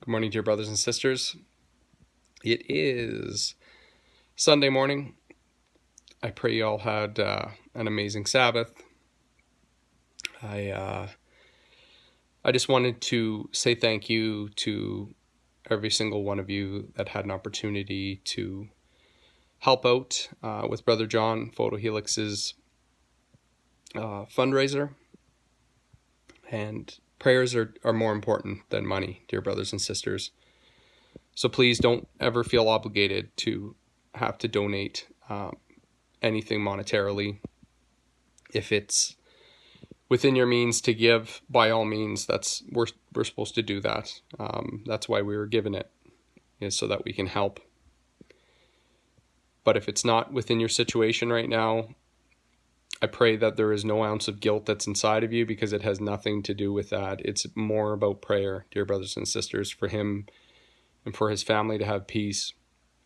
Good morning, dear brothers and sisters. It is Sunday morning. I pray you all had an amazing Sabbath. I just wanted to say thank you to every single one of you that had an opportunity to help out with Brother John Photo Helix's fundraiser. And prayers are more important than money, dear brothers and sisters. So please don't ever feel obligated to have to donate anything monetarily. If it's within your means to give, by all means, we're supposed to do that. That's why we were given it, is so that we can help. But if it's not within your situation right now, I pray that there is no ounce of guilt that's inside of you, because it has nothing to do with that. It's more about prayer, dear brothers and sisters, for him and for his family to have peace.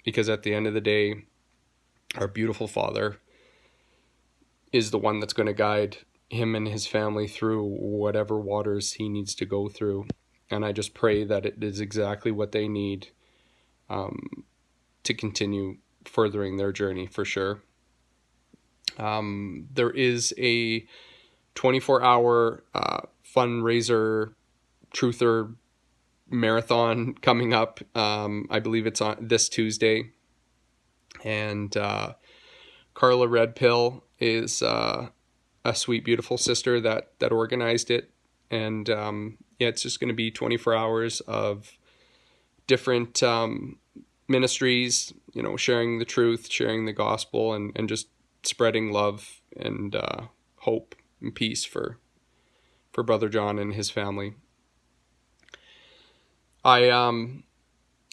Because at the end of the day, our beautiful Father is the one that's going to guide him and his family through whatever waters he needs to go through. And I just pray that it is exactly what they need to continue furthering their journey, for sure. There is a 24-hour fundraiser truther marathon coming up. I believe it's on this Tuesday. And Carla Redpill is a sweet, beautiful sister that organized it. And it's just going to be 24 hours of different ministries, sharing the truth, sharing the gospel, and just spreading love and hope and peace for Brother John and his family. I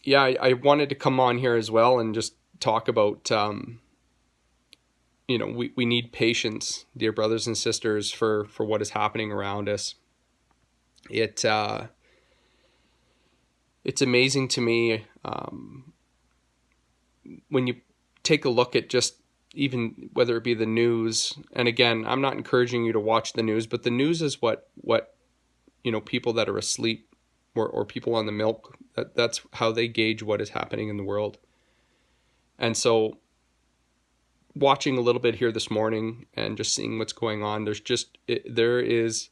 wanted to come on here as well and just talk about, we need patience, dear brothers and sisters, for what is happening around us. It's amazing to me when you take a look at just even whether it be the news. And again, I'm not encouraging you to watch the news, but the news is what people that are asleep or people on the milk, that's how they gauge what is happening in the world. And so watching a little bit here this morning and just seeing what's going on, there is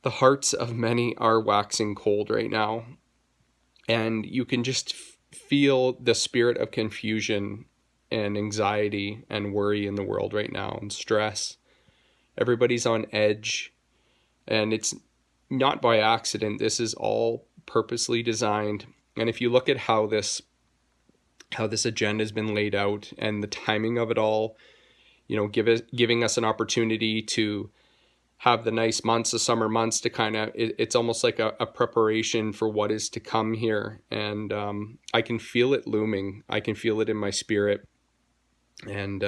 the hearts of many are waxing cold right now. And you can just feel the spirit of confusion and anxiety and worry in the world right now, and stress. Everybody's on edge, and it's not by accident. This is all purposely designed. And if you look at how this agenda has been laid out and the timing of it all, giving us an opportunity to have the nice months, the summer months, to kind of, it's almost like a preparation for what is to come here. And I can feel it looming. I can feel it in my spirit. And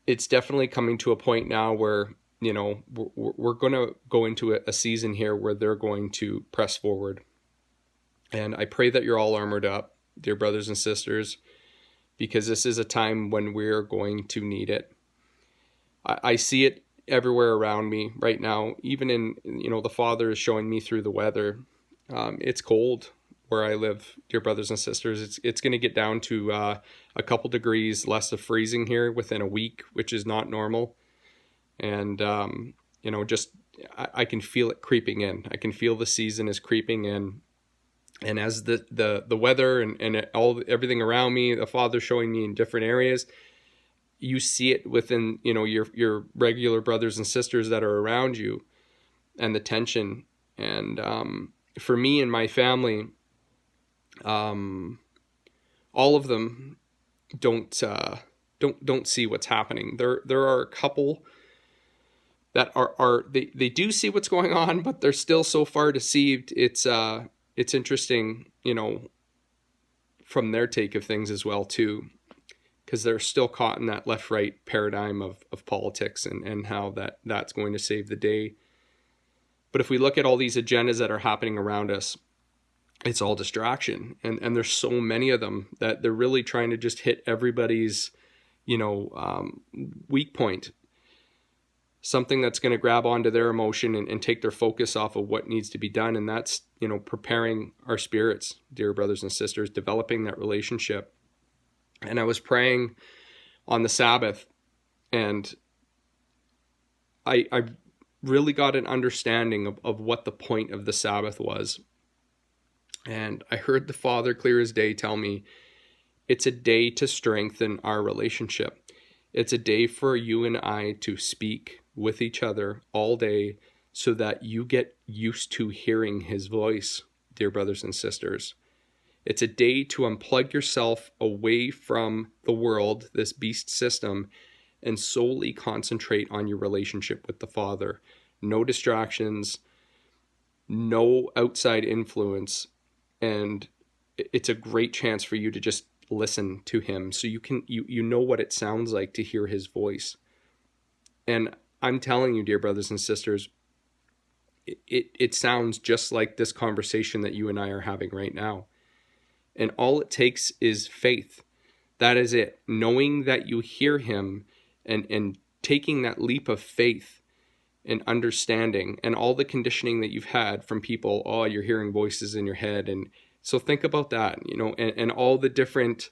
it's definitely coming to a point now where, we're going to go into a season here where they're going to press forward. And I pray that you're all armored up, dear brothers and sisters, because this is a time when we're going to need it. I see it everywhere around me right now. Even in, the Father is showing me through the weather. It's cold where I live, dear brothers and sisters. It's going to get down to a couple degrees less of freezing here within a week, which is not normal. And, I can feel it creeping in. I can feel the season is creeping in. And as the weather and everything around me, the Father showing me in different areas, you see it within, your regular brothers and sisters that are around you, and the tension. And for me and my family, all of them don't see what's happening. There are a couple that they do see what's going on, but they're still so far deceived. It's interesting, from their take of things as well too, because they're still caught in that left-right paradigm of politics and how that's going to save the day. But if we look at all these agendas that are happening around us, it's all distraction. And there's so many of them that they're really trying to just hit everybody's, weak point. something that's going to grab onto their emotion and take their focus off of what needs to be done. And that's, preparing our spirits, dear brothers and sisters, developing that relationship. And I was praying on the Sabbath, and I really got an understanding of what the point of the Sabbath was. And I heard the Father clear as day tell me, it's a day to strengthen our relationship. It's a day for you and I to speak with each other all day so that you get used to hearing his voice, dear brothers and sisters. It's a day to unplug yourself away from the world, this beast system, and solely concentrate on your relationship with the Father. No distractions, no outside influence, and it's a great chance for you to just listen to him so you know what it sounds like to hear his voice. And I'm telling you, dear brothers and sisters, it sounds just like this conversation that you and I are having right now. And all it takes is faith. That is it. Knowing that you hear him and taking that leap of faith and understanding, and all the conditioning that you've had from people. Oh, you're hearing voices in your head. And so think about that, and all the different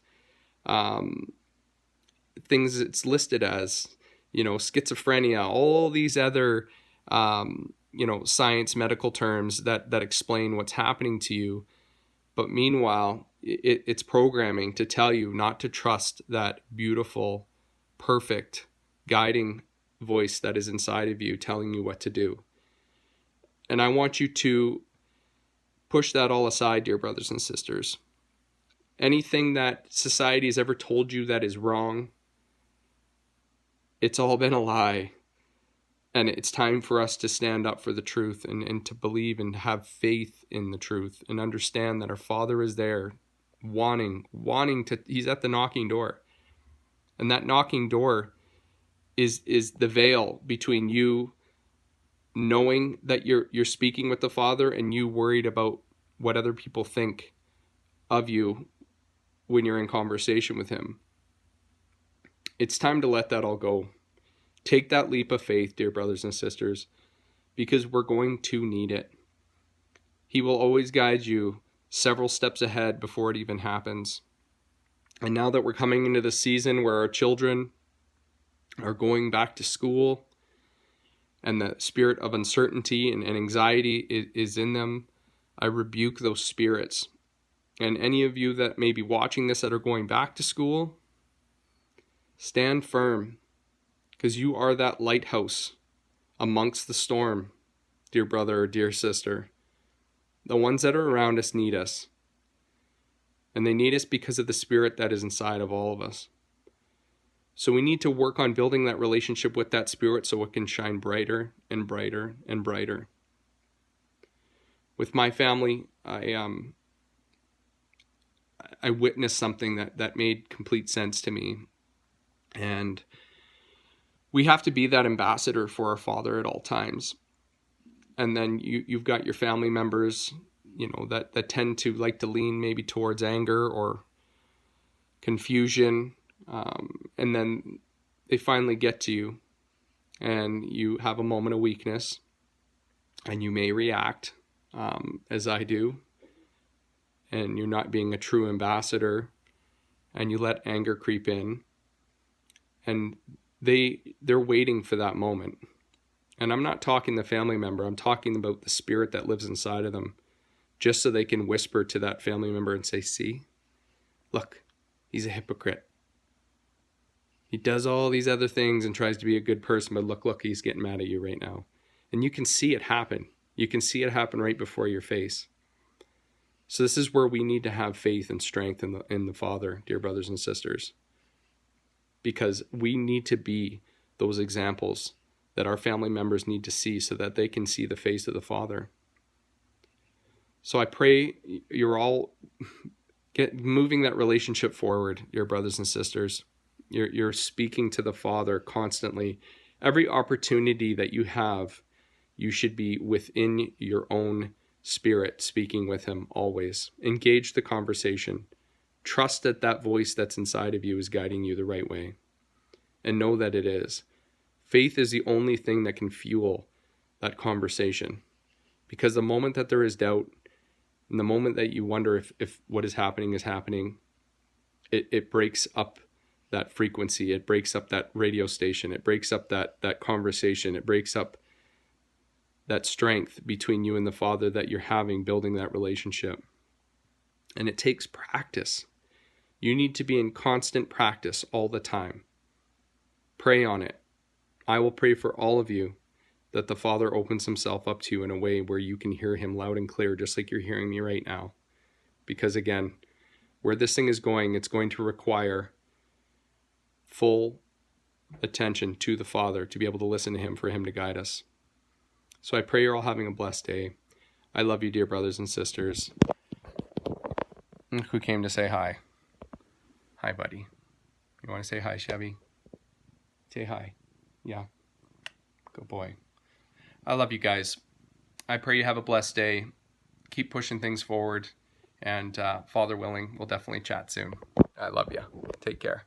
things it's listed as, schizophrenia, all these other, science, medical terms that explain what's happening to you. But meanwhile, it's programming to tell you not to trust that beautiful, perfect, guiding voice that is inside of you telling you what to do. And I want you to push that all aside, dear brothers and sisters. Anything that society has ever told you that is wrong, it's all been a lie. And it's time for us to stand up for the truth and to believe and have faith in the truth and understand that our Father is there wanting to, he's at the knocking door. And that knocking door is the veil between you knowing that you're speaking with the Father and you worried about what other people think of you when you're in conversation with him. It's time to let that all go. Take that leap of faith, dear brothers and sisters, because we're going to need it. He will always guide you several steps ahead before it even happens. And now that we're coming into the season where our children are going back to school and the spirit of uncertainty and anxiety is in them, I rebuke those spirits. And any of you that may be watching this that are going back to school, stand firm, because you are that lighthouse amongst the storm, dear brother or dear sister. The ones that are around us need us. And they need us because of the spirit that is inside of all of us. So we need to work on building that relationship with that spirit so it can shine brighter and brighter and brighter. With my family, I witnessed something that made complete sense to me. And we have to be that ambassador for our Father at all times. And then you've got your family members, that tend to like to lean maybe towards anger or confusion. And then they finally get to you and you have a moment of weakness and you may react as I do. And you're not being a true ambassador and you let anger creep in. And they're waiting for that moment. And I'm not talking the family member, I'm talking about the spirit that lives inside of them, just so they can whisper to that family member and say, see, look, he's a hypocrite. He does all these other things and tries to be a good person, but look, he's getting mad at you right now. And you can see it happen. You can see it happen right before your face. So this is where we need to have faith and strength in the Father, dear brothers and sisters. Because we need to be those examples that our family members need to see so that they can see the face of the Father. So I pray you're all moving that relationship forward, your brothers and sisters. You're speaking to the Father constantly. Every opportunity that you have, you should be within your own spirit, speaking with him always. Engage the conversation. Trust that voice that's inside of you is guiding you the right way. And know that it is. Faith is the only thing that can fuel that conversation. Because the moment that there is doubt, and the moment that you wonder if what is happening, it breaks up that frequency. It breaks up that radio station. It breaks up that conversation. It breaks up that strength between you and the Father that you're having, building that relationship. And it takes practice. You need to be in constant practice all the time. Pray on it. I will pray for all of you that the Father opens himself up to you in a way where you can hear him loud and clear, just like you're hearing me right now. Because again, where this thing is going, it's going to require full attention to the Father to be able to listen to him, for him to guide us. So I pray you're all having a blessed day. I love you, dear brothers and sisters. Look who came to say hi. Hi, buddy. You want to say hi, Chevy? Say hi. Yeah. Good boy. I love you guys. I pray you have a blessed day. Keep pushing things forward. And Father willing, we'll definitely chat soon. I love you. Take care.